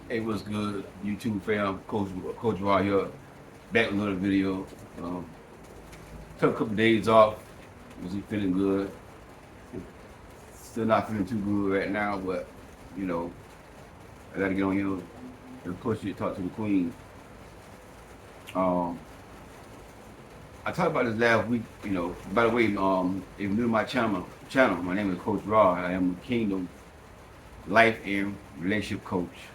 Hey, what's good, YouTube fam? Coach Raw here, back with another video. Um, Took a couple days off. Wasn't feeling good. Still not feeling too good right now, but you know, I gotta get on here and push it, talk to the queen. Um, I talked about this last week. By the way, if you're new to my channel, my name is Coach Raw. I am a Kingdom life and relationship coach.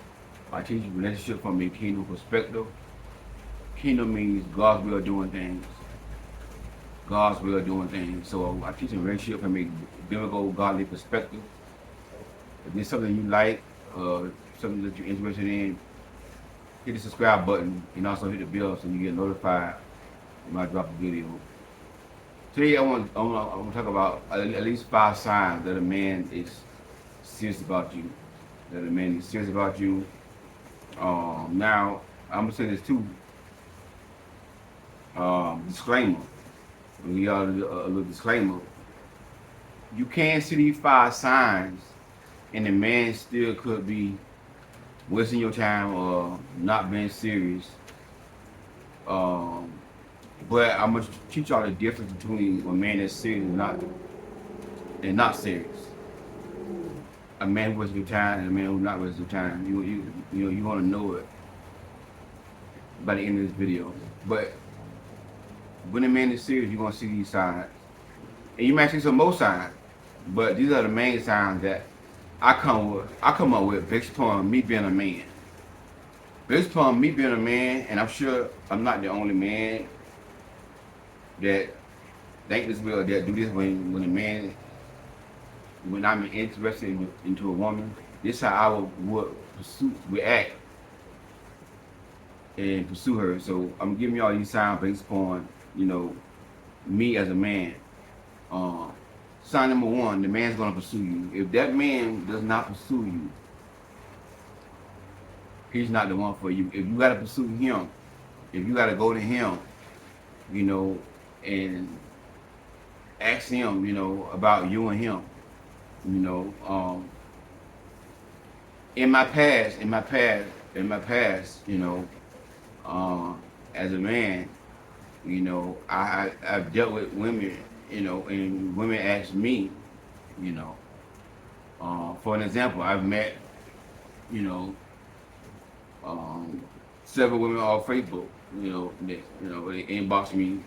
I teach relationship from a kingdom perspective. Kingdom means God's way of doing things. God's way of doing things. So I teach a relationship from a biblical, godly perspective. If there's something you like, something that you're interested in, hit the subscribe button and also hit the bell so you get notified when I drop a video. Today I want to talk about at least 5 signs that a man is serious about you. That a man is serious about you. Now I'm gonna say this too. Disclaimer. We got a little disclaimer. You can see these 5 signs, and the man still could be wasting your time or not being serious. Um, but I'm gonna teach y'all the difference between a man that's serious and not serious. A man who wastes your time and a man who's not wasting your time. You want to know it by the end of this video. But when a man is serious, you're gonna see these signs, and you might see some more signs. But these are the main signs that I come up with based upon me being a man. Based upon me being a man, and I'm sure I'm not the only man that think this way or that do this when a man when I'm interested into a woman. This is how I would react and pursue her. So I'm giving y'all these signs based upon me as a man. Sign number 1: the man's gonna pursue you. If that man does not pursue you, he's not the one for you. If you gotta pursue him, if you gotta go to him, and ask him, about you and him, you know, um, in my past, as a man, I've dealt with women, and women ask me, you know, for an example, I've met, you know, um, several women off Facebook, they inbox me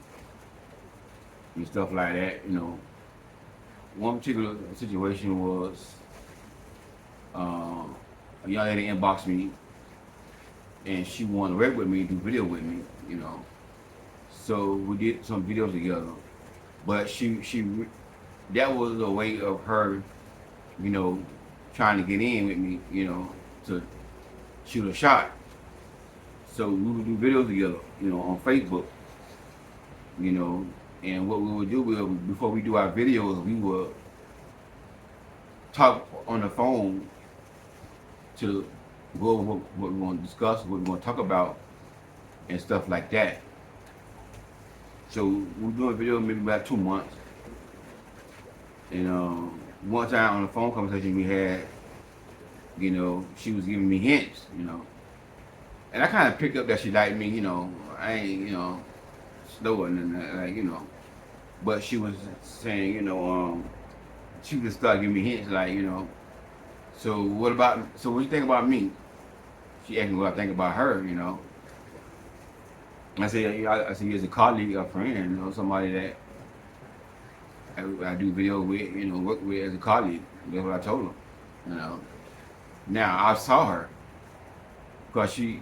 and stuff like that, One particular situation was a young lady inboxed me and she wanted to work with me, do video with me, So we did some videos together, but that was a way of her, you know, trying to get in with me, to shoot a shot. So we would do videos together, on Facebook, and what we would do, before we do our videos, we would talk on the phone to go over what we want to discuss, what we want to talk about, and stuff like that. So we were doing video maybe about 2 months, and one time on the phone conversation we had, she was giving me hints, and I kind of picked up that she liked me, I ain't, slower than that, but she was saying, she just started giving me hints, like, so what do you think about me? She asked me what I think about her, I said, you're a colleague, a friend, somebody that I do video with, work with as a colleague. That's what I told her, Now, I saw her, because she,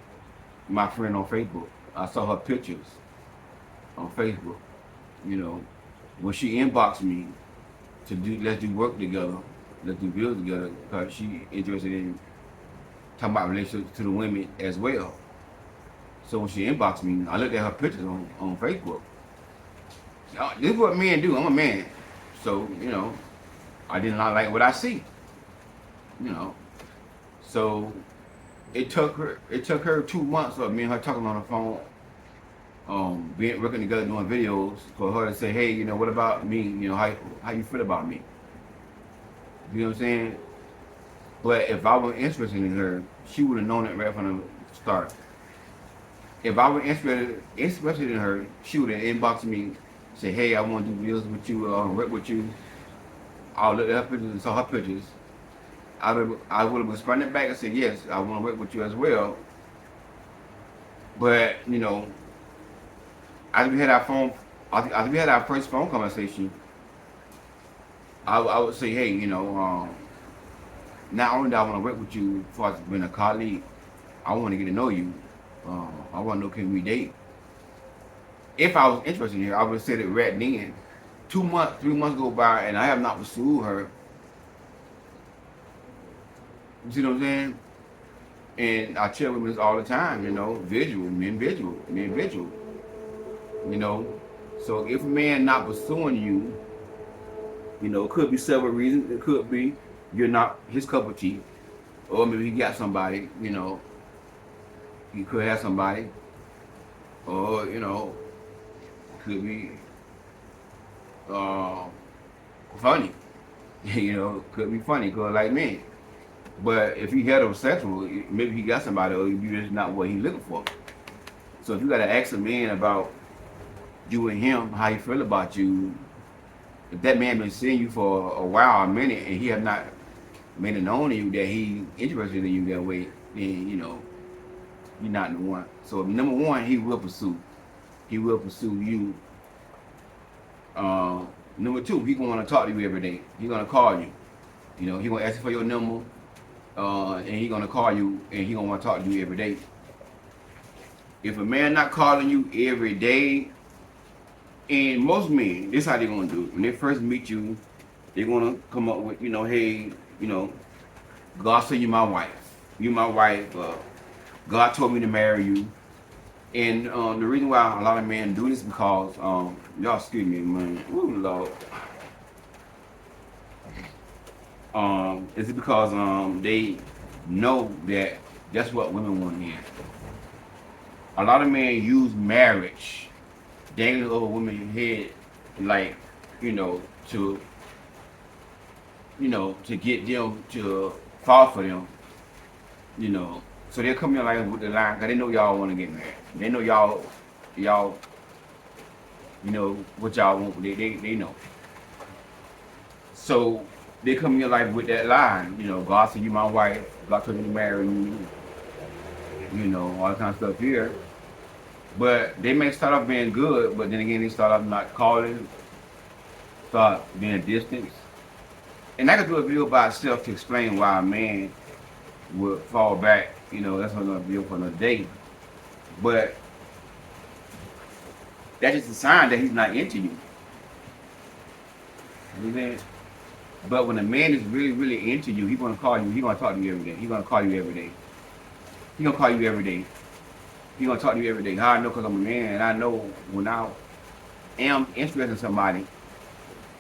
my friend on Facebook, I saw her pictures on Facebook, when she inboxed me to let's do work together, let's do videos together, because she interested in talking about relationships to the women as well. So when she inboxed me, I looked at her pictures on Facebook. This is what men do. I'm a man. So, I did not like what I see. So it took her 2 months of me and her talking on the phone, working together doing videos, for her to say, hey, what about me? How you feel about me? You know what I'm saying? But if I was interested in her, she would have known it right from the start. If I were interested in her, she would have inboxed me, say, "Hey, I want to do deals with you, work with you." I looked at her pictures and saw her pictures. I would have responded back and said, "Yes, I want to work with you as well." But as we had our first phone conversation, I would say, "Hey, not only do I want to work with you as far as being a colleague, I want to get to know you. I want to know, can we date?" If I was interested in her, I would have said it right then. 2 months, 3 months go by, and I have not pursued her. You see what I'm saying? And I tell women this all the time, men visual. So if a man not pursuing you, it could be several reasons. It could be you're not his cup of tea, or maybe he got somebody. He could have somebody, or could be funny. Could be funny, cause like me. But if he heterosexual, maybe he got somebody, or you just not what he looking for. So if you gotta ask a man about you and him, how he feel about you, if that man been seeing you for a while, a minute, and he have not made it known to you that he interested in you that way, then you're not the one. So number one, he will pursue. He will pursue you. Number two, he gonna want to talk to you every day. He gonna call you. He gonna ask you for your number, and he gonna call you, and he gonna want to talk to you every day. If a man not calling you every day, and most men, this how they gonna do it. When they first meet you, they gonna come up with, hey, God said you my wife. You my wife. God told me to marry you. And the reason why a lot of men do this because, y'all excuse me, man. Ooh, Lord. Is because they know that that's what women want to hear. A lot of men use marriage dangling over women's head, like, to get them to fall for them, So they'll come in like with the line, cause they know y'all want to get married. They know y'all, what y'all want. They know. So they come in your life with that line, God said you my wife, God told me to marry you, all that kind of stuff here. But they may start off being good, but then again they start off not calling, start being distant. And I could do a video by itself to explain why a man would fall back. That's another video for another day. But that's just a sign that he's not into you. But when a man is really, really into you, he's gonna call you. He's gonna talk to you every day. He's gonna call you every day. He's gonna call you every day. He's gonna talk to you every day. How I know? Because I'm a man, and I know when I am interested in somebody,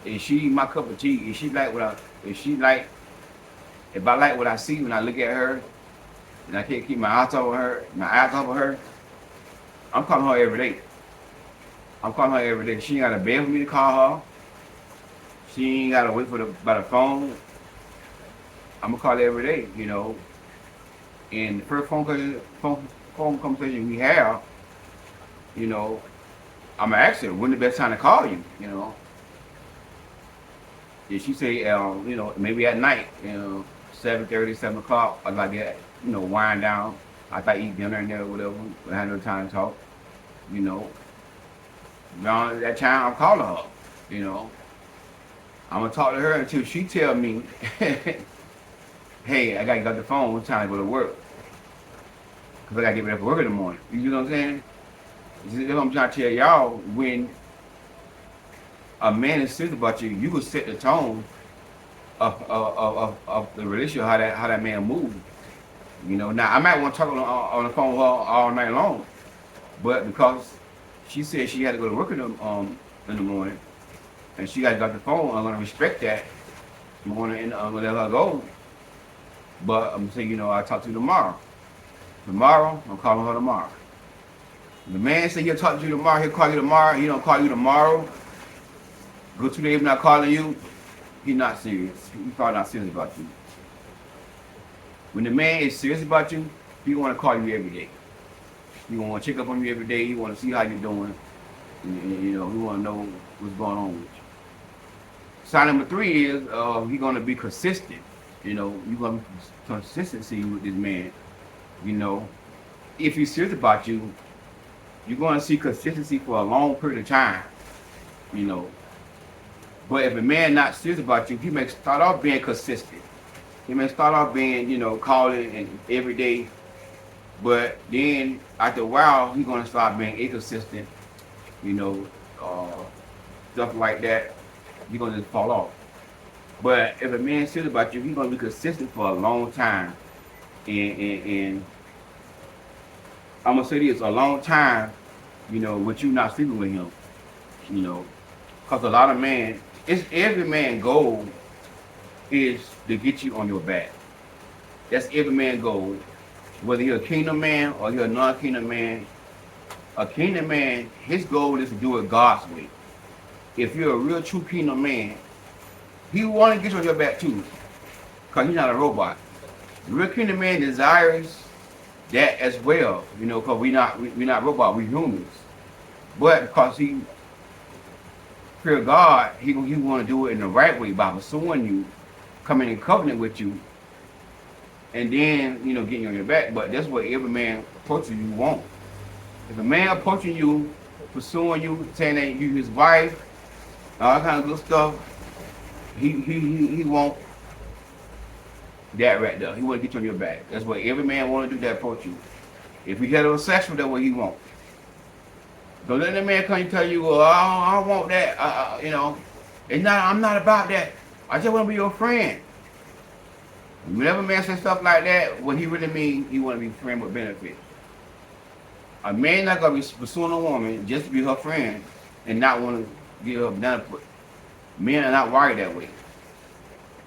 is she my cup of tea? If I like what I see when I look at her, and I can't keep my eyes off of her, I'm calling her every day. She ain't gotta beg for me to call her. She ain't gotta wait by the phone. I'm gonna call her every day, And the first phone conversation we have, I'm gonna ask her when the best time to call you, If she say, maybe at night, 7:30, 7 o'clock, I'd like that, wind down. I thought eat dinner in there or whatever, but I had no time to talk, Around that time, I'm calling her, I'm gonna talk to her until she tell me, hey, I gotta get off the phone, it's time to go to work. Cause I gotta get ready for work in the morning. You know what I'm saying? This is what I'm trying to tell y'all. When a man is serious about you, you will set the tone of the relationship, how that man moves. Now I might want to talk on the phone with her all night long, but because she said she had to go to work in the morning, and she got to get the phone, I'm gonna respect that. I'm gonna let her go. But I'm saying, I'll talk to you tomorrow. Tomorrow, I'm calling her tomorrow. The man say he'll talk to you tomorrow, he'll call you tomorrow, he don't call you tomorrow. Go 2 days not calling you, he's not serious. He's probably not serious about you. When the man is serious about you, he want to call you every day. He want to check up on you every day. He want to see how you're doing. And, you know, he want to know what's going on with you. Sign number 3 is he going to be consistent. You know, you're going to be consistency with this man. You know, if he's serious about you, you're going to see consistency for a long period of time. You know, but if a man not serious about you, he may start off being consistent. He may start off being, you know, calling and every day, but then after a while, he's gonna start being inconsistent. You know, stuff like that. You're gonna just fall off. But if a man serious about you, he's gonna be consistent for a long time, and I'm gonna say this: a long time. You know, with you not sleeping with him. You know, because a lot of men, it's every man goal is to get you on your back. That's every man goal. Whether you're a kingdom man or you're a non-kingdom man, a kingdom man, his goal is to do it God's way. If you're a real true kingdom man, he want to get you on your back too, because he's not a robot. The real kingdom man desires that as well, you know, because we're not robots, we're humans. But because he fear God, he want to do it in the right way by pursuing you, coming in covenant with you, and then, you know, getting you on your back. But that's what every man approaching you want. If a man approaching you, pursuing you, saying that you his wife, all that kind of good stuff, he want that right there. He want to get you on your back. That's what every man want to do that approach you. If he heterosexual, that's what he want. Don't let that man come and tell you, well, I don't want that. You know, I'm not about that. I just want to be your friend. Whenever a man says stuff like that, what he really means, he want to be friend with benefits. A man not going to be pursuing a woman just to be her friend and not want to give her benefit. Men are not wired that way.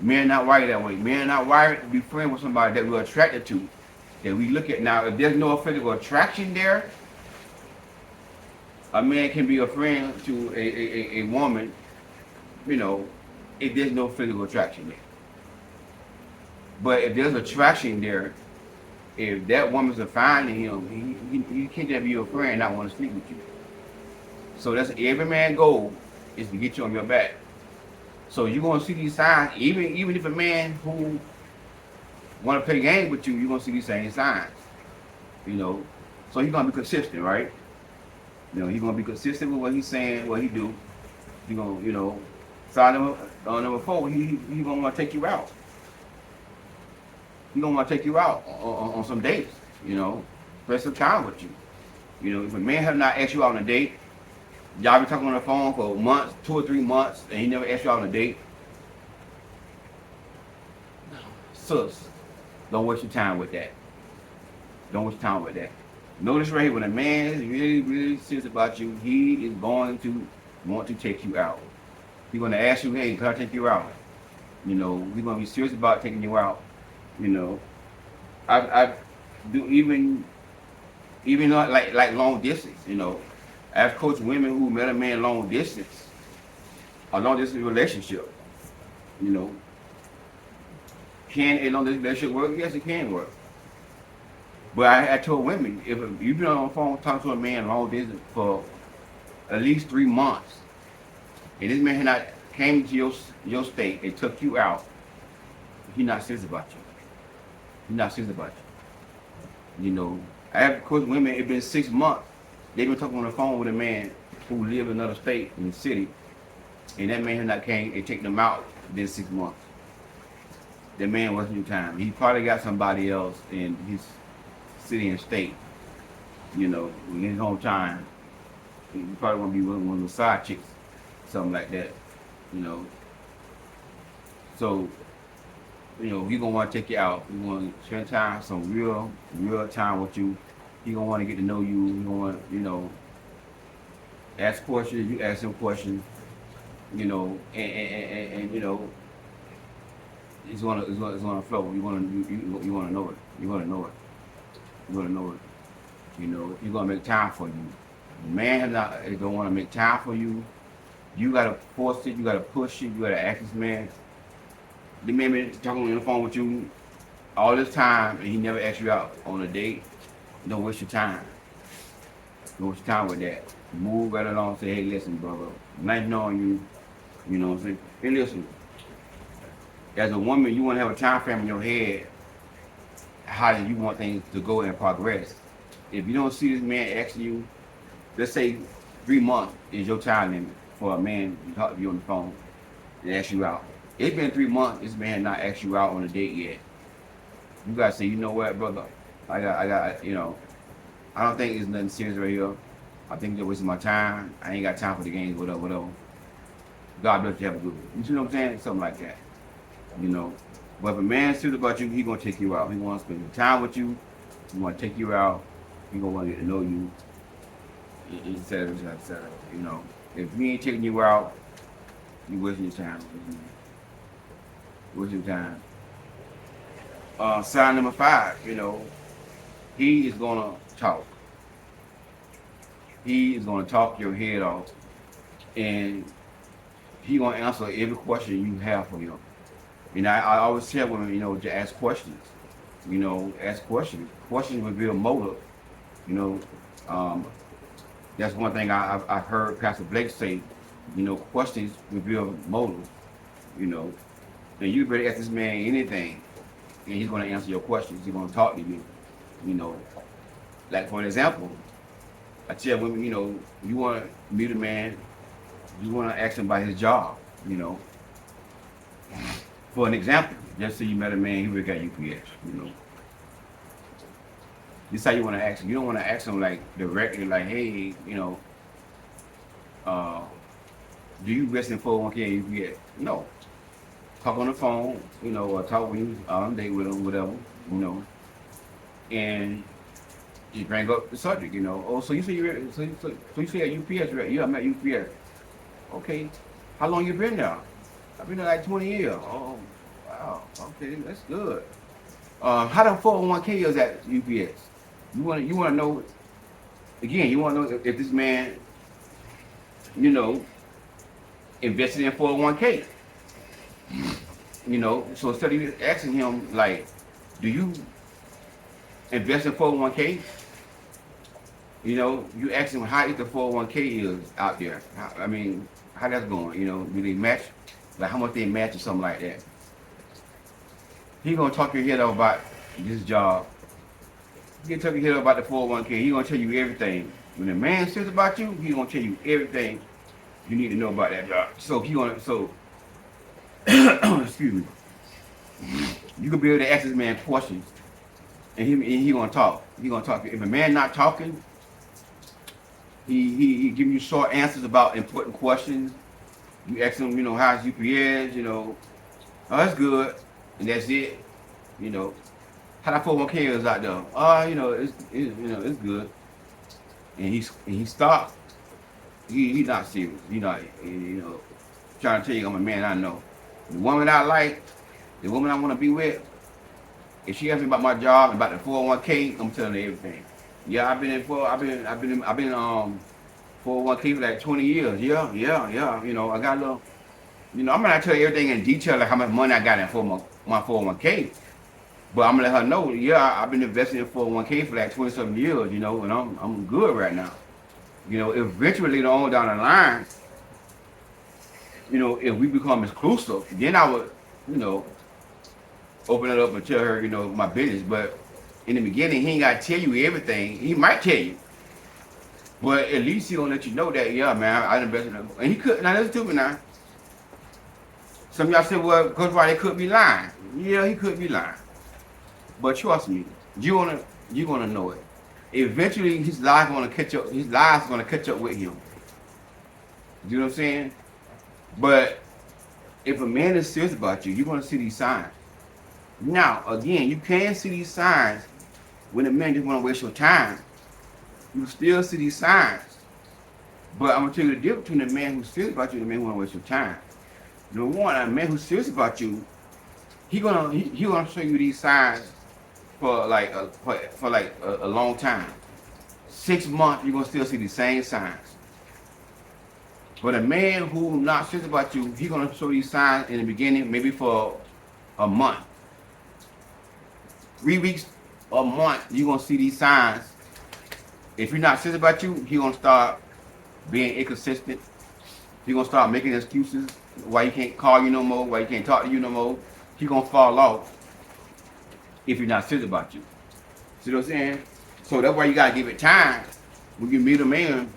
Men are not wired that way. Men are not wired to be friends with somebody that we're attracted to, that we look at. Now, if there's no physical attraction there, a man can be a friend to a woman, you know, if there's no physical attraction there. But if there's attraction there, if that woman's a fine to him, he can't just be your friend and not want to sleep with you. So that's every man's goal, is to get you on your back. So you're gonna see these signs, even if a man who wanna play games with you, you're gonna see these same signs. You know. So he's gonna be consistent, right? You know, he's gonna be consistent with what he's saying, what he do. He's gonna, you know, sign number 4, he gonna wanna take you out. He gonna wanna take you out on some dates, you know, spend some time with you. You know, if a man have not asked you out on a date, y'all been talking on the phone for months, 2 or 3 months, and he never asked you out on a date. Sus, don't waste your time with that. Don't waste your time with that. Notice right here, when a man is really, really serious about you, he is going to want to take you out. He's going to ask you, hey, can I take you out? You know, we're going to be serious about taking you out. You know, I do even like long distance, you know. I've coached women who met a man long distance, a long distance relationship. You know, can a long distance relationship work? Yes, it can work. But I told women, if you've been on the phone talking to a man long distance for at least 3 months, and this man had not came to your state and took you out, he's not serious about you. He's not serious about you. You know, I have coached women, it's been 6 months. They've been talking on the phone with a man who lives in another state in the city, and that man had not came and taken them out within 6 months. That man wasn't your time. He probably got somebody else in his city and state, you know, in his hometown. He probably want to be one of those side chicks, something like that, you know. So, you know, he gonna want to take you out. He want to spend time, some real time with you. He gonna want to get to know you. He gonna want, you know, ask questions. You ask him questions, you know, and you know, it's gonna flow. You wanna know it. You wanna know it. You wanna know it. You know, he's gonna make time for you. The man is gonna want to make time for you. You gotta force it. You gotta push it. You gotta ask this man. The man been talking on the phone with you all this time and he never asked you out on a date, don't waste your time. Don't waste your time with that. Move right along. Say, hey, listen, brother. Nice knowing you. You know what I'm saying? Hey, listen. As a woman, you want to have a time frame in your head. How do you want things to go and progress? If you don't see this man asking you, let's say 3 months is your time limit for a man to talk to you on the phone and ask you out. It's been 3 months. This man not asked you out on a date yet. You gotta say, you know what, brother? I got, I don't think it's nothing serious right here. I think they're wasting my time. I ain't got time for the games, whatever. God bless you, have a good one. You see what I'm saying? Something like that. But if a man's serious about you, he gonna take you out. He wanna spend time with you. He wanna take you out. He gonna want to get to know you. Etc. If he ain't taking you out, you wasting your time. Wasting your time. Sign number 5, he is gonna talk. He is gonna talk your head off, and he gonna answer every question you have for him. I always tell women, to ask questions. Ask questions. Questions reveal motive. That's one thing I've heard Pastor Blake say. Questions reveal motive. And you better ask this man anything, and he's gonna answer your questions. He's gonna talk to you. Like for an example, I tell women, you want to meet a man, you want to ask him about his job. For an example, just say you met a man, he really got UPS. This is how you want to ask him. You don't want to ask him like directly, like, hey, do you invest in 401k and UPS? No. Talk on the phone, or talk when you on a date with him, whatever, and you bring up the subject, Oh, so you say you at UPS, right? Yeah, I'm at UPS. Okay. How long you been there? I've been there like 20 years. Oh, wow. Okay, that's good. How the 401k is at UPS? You want to know. Again, you want to know if this man, invested in 401k. So instead of you asking him like, do you invest in 401k? You ask him how the 401k is out there. How that's going? Do they match? Like how much they match or something like that. He gonna talk your head off about this job. He gonna talk your head off about the 401k. He gonna tell you everything. When a man says about you, he gonna tell you everything you need to know about that job. So excuse me. You can be able to ask this man questions, and he gonna talk. He gonna talk. If a man not talking, he giving you short answers about important questions. You ask him, how's UPS, oh, that's good, and that's it. How that 401k is out there. It's good. And he stopped. He's not serious. He not, trying to tell you I'm a man I know. The woman I like, the woman I want to be with, if she asks me about my job and about the 401k, I'm telling her everything. Yeah, I've been 401k for like 20 years. Yeah. I got a little, I'm gonna tell you everything in detail, like how much money I got in for my 401k. But I'm gonna let her know, yeah, I've been investing in 401k for like 20-something years, and I'm good right now. Eventually later on down the line, if we become exclusive, then I would, open it up and tell her, my business. But in the beginning, he ain't gotta tell you everything. He might tell you. But at least he gonna let you know that, yeah, man, I invested in it. And he could, now listen to me now. Some of y'all say, well, Coach Roderick could be lying. Yeah, he could be lying. But trust me, you're gonna know it. Eventually his lies gonna catch up with him. You know what I'm saying? But if a man is serious about you, you're gonna see these signs. Now, again, you can see these signs when a man just wanna waste your time. You still see these signs. But I'm gonna tell you the difference between a man who's serious about you and a man who wanna waste your time. Number one, a man who's serious about you, he gonna show you these signs for like a long time. 6 months, you're gonna still see the same signs. But a man who not serious about you, he's gonna show these signs in the beginning, maybe for a month. 3 weeks, a month, you're gonna see these signs. If you're not serious about you, he gonna start being inconsistent. He gonna start making excuses why he can't call you no more, why he can't talk to you no more. He gonna fall off if you're not serious about you. See what I'm saying? So that's why you gotta give it time. When you meet a man,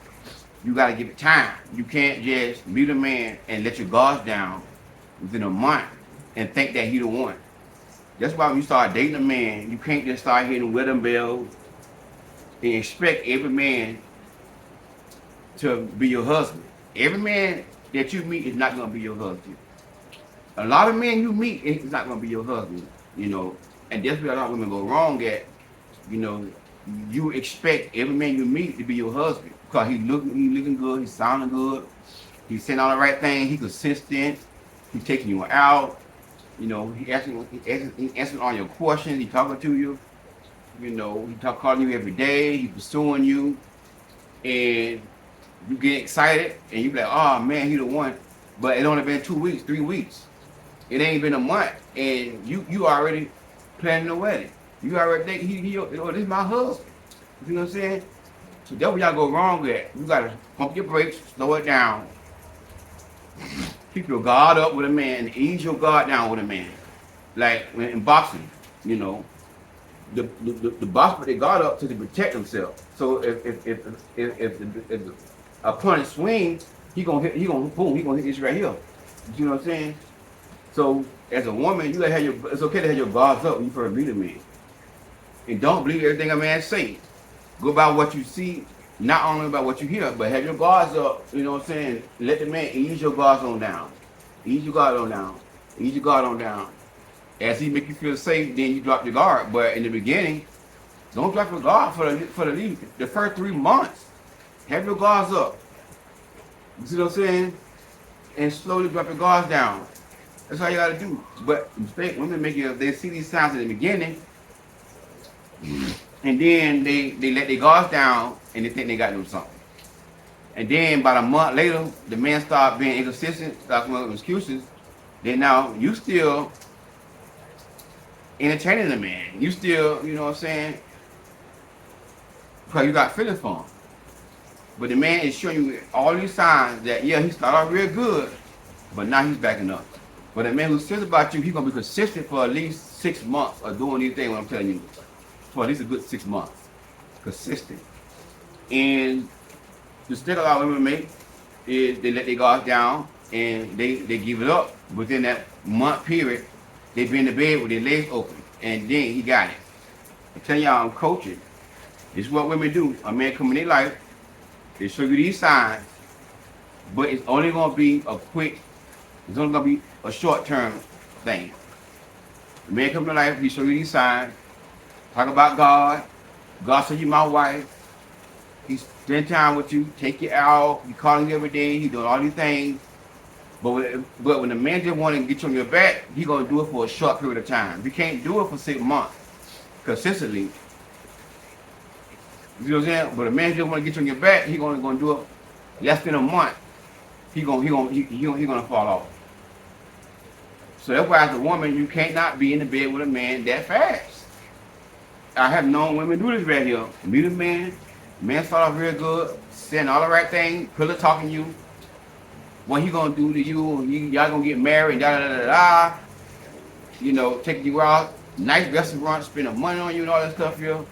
you gotta give it time. You can't just meet a man and let your guards down within a month and think that he the one. That's why when you start dating a man, you can't just start hitting wedding bells and expect every man to be your husband. Every man that you meet is not gonna be your husband. A lot of men you meet is not gonna be your husband, you know. And that's where a lot of women go wrong at. You know, you expect every man you meet to be your husband because he looking good, he's sounding good, he's saying all the right things, he's consistent, he's taking you out. You know, he answering all your questions. He talking to you. You know, calling you every day. He pursuing you, and you get excited, and you be like, "Oh man, he the one." But it only been 2 weeks, 3 weeks. It ain't been a month, and you already planning the wedding. You already think oh, this is my husband. You know what I'm saying? So that's where y'all go wrong at. You gotta pump your brakes, slow it down. Keep your guard up with a man, ease your guard down with a man. Like in boxing, you know, the boxer put their guard up to protect themselves. So if the opponent swings, he gonna hit this right here. You know what I'm saying? So as a woman, you gotta have it's okay to have your guards up when you first meet a man, and don't believe everything a man say. Go by what you see. Not only about what you hear, but have your guards up, you know what I'm saying? Let the man ease your guards on down. Ease your guard on down. Ease your guard on down. As he make you feel safe, then you drop your guard. But in the beginning, don't drop your guard for the first 3 months. Have your guards up. You see what I'm saying? And slowly drop your guards down. That's all you gotta do. But mistake women make it, they see these signs in the beginning, and then they let their guards down and they think they got to do something. And then about a month later, the man start being inconsistent, start coming up with excuses. Then now you still entertaining the man. You still, you know what I'm saying? Because you got feelings for him. But the man is showing you all these signs that, yeah, he started off real good, but now he's backing up. But the man who says about you, he's going to be consistent for at least 6 months of doing these things, what I'm telling you. For at least a good 6 months. Consistent. And the mistake a lot of women make is they let their guards down and they give it up. Within that month period, they be in the bed with their legs open. And then he got it. I'm telling y'all, I'm coaching. This is what women do. A man come in their life, they show you these signs, but it's only going to be it's only going to be a short-term thing. A man come in life, he show you these signs, talk about God. God said, you my wife. He spend time with you, take you out, he calling you every day, he doing all these things. But when the man just want to get you on your back, he going to do it for a short period of time. You can't do it for 6 months consistently. You know what I'm saying? But a man just want to get you on your back, he going to do it less than a month. He gonna fall off. So that's why as a woman, you can't not be in the bed with a man that fast. I have known women do this right here. Meet a man start off real good, saying all the right things, pillow talking you, what he gonna do to you, y'all gonna get married, da da da da. You know, taking you out, nice restaurant, spending money on you and all that stuff here.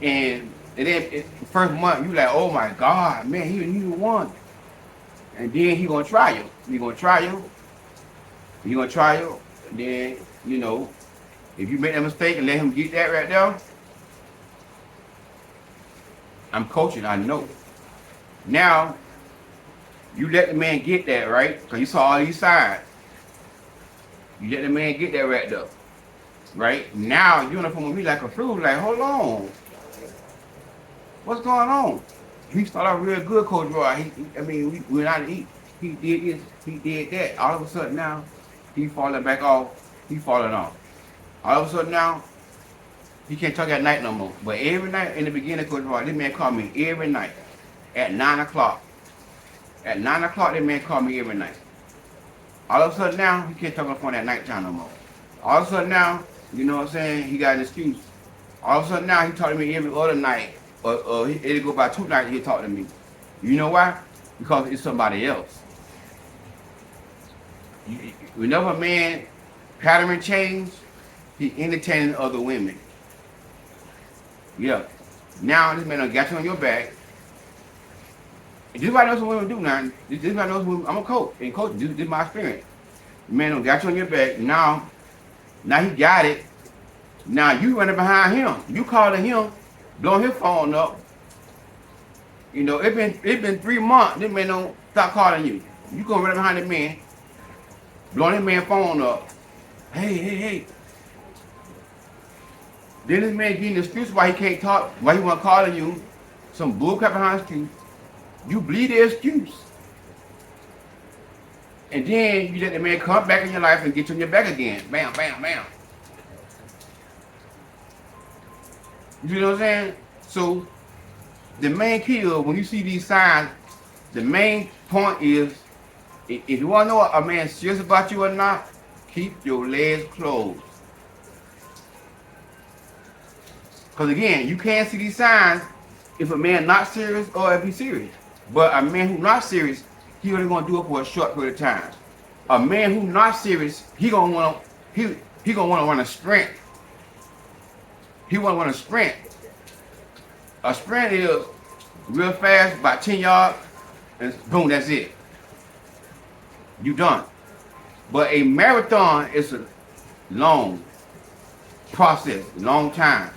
And then the first month, you like, oh my God, man, he the one. And then he gonna try you. And then, you know, if you make that mistake and let him get that right there, I'm coaching, I know. Now, you let the man get that, right? Because you saw all these signs. You let the man get that right there. Right? Now, you're on the phone with me like a fool, like, hold on. What's going on? He started out real good, Coach Roy. We went out to eat. He did this, he did that. All of a sudden now, he falling back off. He falling off. All of a sudden now, he can't talk at night no more. But every night in the beginning, Coach Roy, this man called me every night at 9 o'clock. At 9 o'clock, that man called me every night. All of a sudden now, he can't talk on the phone at night time no more. All of a sudden now, You know what I'm saying? He got an excuse. All of a sudden now he talk to me every other night, or it'll go about 2 nights he'll talk to me. You know why? Because it's somebody else. Whenever a man pattern change, he entertaining other women. Yeah. Now this man done got you on your back. And this is what I know some women do now. This is what I know some women, I'm a coach. And coach, this is my experience. The man done got you on your back. Now he got it. Now you running behind him. You calling him, blowing his phone up. You know, it been 3 months. This man don't stop calling you. You gonna run behind the man, blowing his man phone up. Hey. Then this man getting an excuse why he can't talk, why he want to call you. Some bullcrap behind excuse. You bleed the excuse. And then you let the man come back in your life and get you on your back again. Bam, bam, bam. You know what I'm saying? So the main key is when you see these signs, the main point is, if you want to know a man's serious about you or not, keep your legs closed. Because again, you can't see these signs if a man not serious or if he's serious. But a man who's not serious, he only gonna do it for a short period of time. A man who's not serious, he gonna wanna run a sprint. He wanna run a sprint. A sprint is real fast, about 10 yards, and boom, that's it. You done. But a marathon is a long process, long time.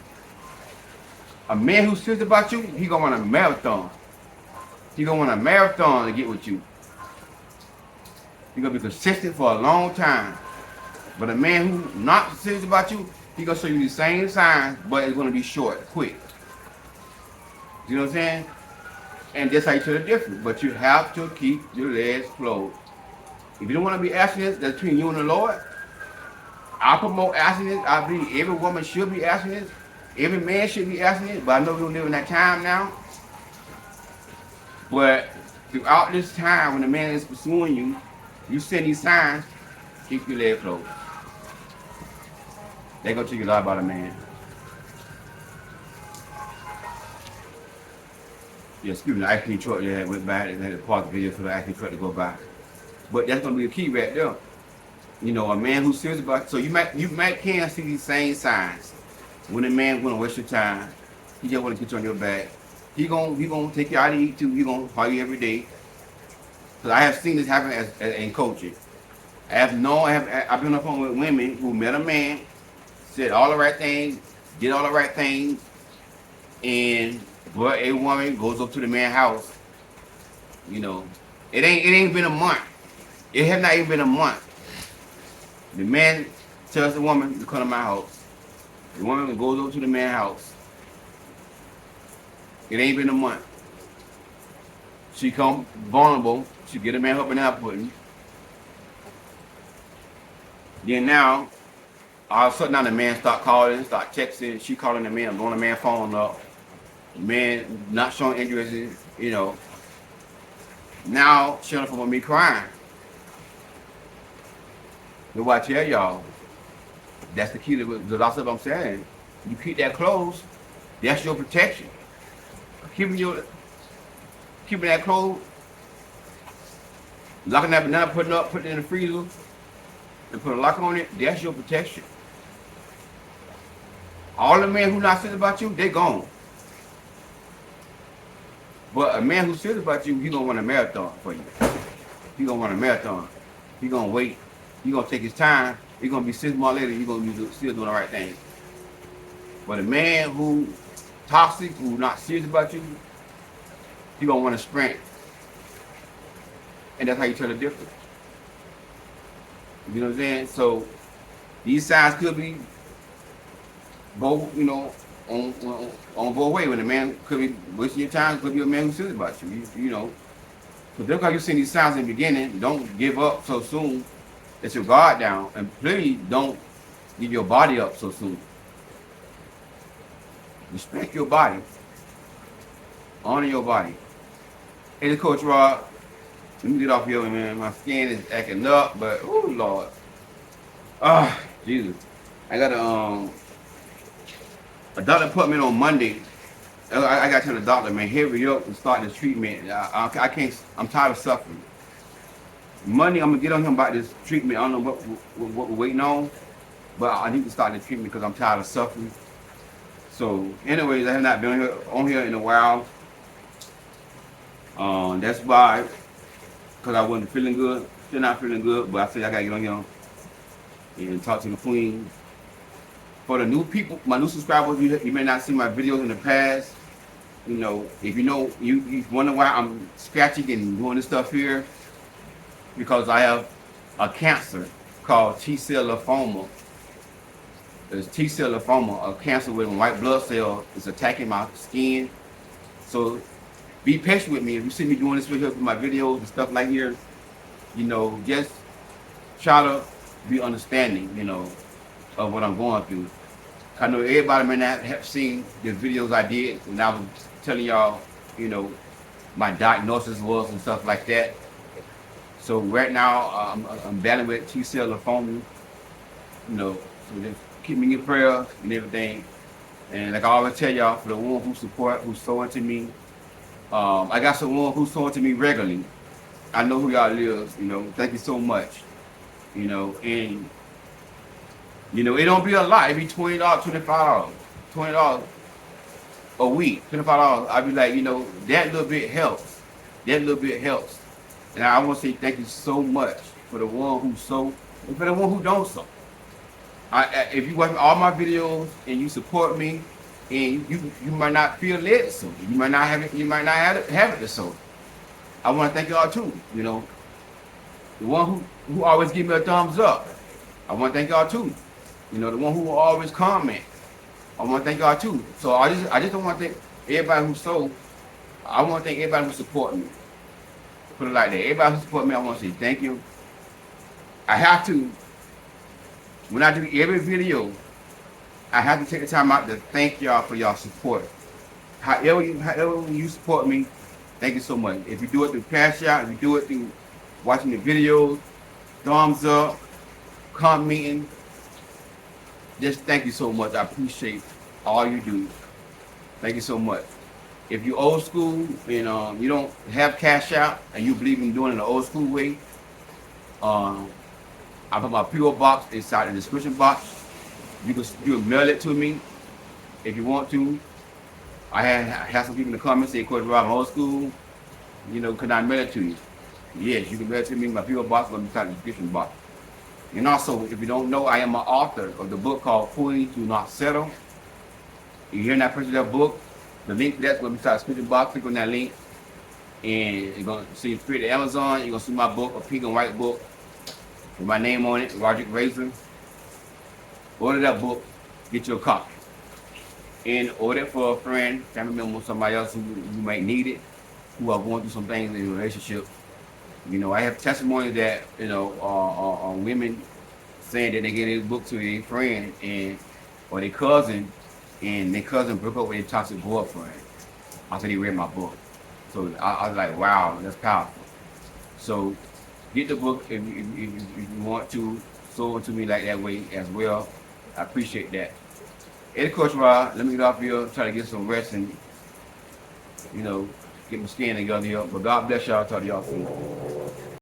A man who's serious about you, he gonna run a marathon. He gonna run a marathon to get with you. He gonna be consistent for a long time. But a man who's not serious about you, he gonna show you the same signs, but it's gonna be short, quick. You know what I'm saying? And that's how you tell the difference. But you have to keep your legs closed. If you don't want to be abstinent, that's between you and the Lord. I promote abstinence. I believe every woman should be abstinent. Every man should be abstinent. But I know we don't live in that time now. But throughout this time, when the man is pursuing you, you send these signs, keep your legs closed. They're going to tell you a lot about a man. Yeah, excuse me, the ice cream truck that went by, they had to park the video for the ice cream truck to go by. But that's gonna be a key right there. You know, a man who's serious about, so you might can see these same signs. When a man wanna waste your time, he just wanna get you on your back. He gonna take you out to eat too. He gonna call you every day. Cause I have seen this happen in coaching. I've been on the phone with women who met a man, said all the right things, did all the right things, and but a woman goes up to the man's house. You know, it ain't been a month. It has not even been a month. The man tells the woman to come to my house. The woman goes over to the man's house. It ain't been a month. She come vulnerable. She get a man up and out pudding. Then now, all of a sudden now the man start calling, start texting. She calling the man, blowing the man's phone up. The man not showing interest, you know. Now she on the phone with me crying. But what I tell y'all, that's the key to the lots of I'm saying. You keep that close, that's your protection. Keeping that close, locking that banana, putting it in the freezer, and put a lock on it, that's your protection. All the men who not serious about you, they gone. But a man who's serious about you, he gonna run a marathon for you. He gonna run a marathon. He gonna wait. He gonna take his time. He gonna be 6 months later. He gonna be still doing the right thing. But a man who toxic, who not serious about you, he gonna run a sprint. And that's how you tell the difference. You know what I'm saying? So these signs could be both, you know, on both ways. When a man could be wasting your time, could be a man who's serious about you. You know. So that's why you see these signs in the beginning. Don't give up so soon. Let your guard down, and please don't give your body up so soon. Respect your body. Honor your body. Hey, the Coach Rod. Let me get off here, man. My skin is acting up, but oh Lord. Ah, Jesus. I got a doctor appointment on Monday. I got to tell the doctor, man, hurry up and start this treatment. I can't. I'm tired of suffering. Monday, I'm gonna get on him about this treatment. I don't know what we're waiting on, but I need to start the treatment because I'm tired of suffering. So, anyways, I have not been on here in a while. That's why, because I wasn't feeling good, still not feeling good. But I said I gotta get on here and talk to the queen. For the new people, my new subscribers, you may not see my videos in the past. You know, if you wonder why I'm scratching and doing this stuff here, because I have a cancer called T-cell lymphoma. There's T-cell lymphoma, a cancer with white blood cell is attacking my skin. So be patient with me. If you see me doing this video with my videos and stuff like here, just try to be understanding, of what I'm going through. I know everybody may not have seen the videos I did when I was telling y'all, my diagnosis was and stuff like that. So right now, I'm battling with T-cell lymphoma, so just keep me in your prayers and everything. And like I always tell y'all, for the one who's sowing to me, I got someone who's sowing to me regularly. I know who y'all is, thank you so much, and it don't be a lot. It be $20, $25, $20 a week, $25. I be like, that little bit helps. That little bit helps. And I want to say thank you so much for the one who sow and for the one who don't sow. If you watch all my videos and you support me, and you might not feel led to sow, you might not have it. You might not have it to sow. I want to thank y'all too. The one who always give me a thumbs up. I want to thank y'all too. The one who will always comment. I want to thank y'all too. So I just don't want to thank everybody who sold. I want to thank everybody who support me. Put it like that. Everybody who support me, I want to say thank you. I have to, when I do every video, I have to take the time out to thank y'all for y'all support. However you support me, thank you so much. If you do it through Cash Out, if you do it through watching the videos, thumbs up, commenting, just thank you so much. I appreciate all you do. Thank you so much. If you're old school and you don't have Cash Out and you believe in doing it the old school way, I put my P.O. box inside the description box. You can mail it to me if you want to. I had some people in the comments say, Coach Rob, I'm old school. Can I mail it to you? Yes, you can mail it to me. My P.O. box will be inside the description box. And also, if you don't know, I am an author of the book called Queens Do Not Settle. If you're not purchasing that book, the link that's going to be inside the description box. Click on that link, and you're going to see it free to Amazon. You're going to see my book, a pink and white book, with my name on it, Roderick Razor. Order that book, get your copy. And order it for a friend, family member, somebody else who might need it, who are going through some things in a relationship. I have testimony that, women saying that they get this book to their friend or their cousin, and their cousin broke up with their toxic boyfriend after they read my book. So I was like, wow, that's powerful. So get the book if you want to, sow it to me like that way as well. I appreciate that. Hey, Coach Rod, let me get off here, try to get some rest and, get my skin together here. But God bless y'all. Talk to y'all soon.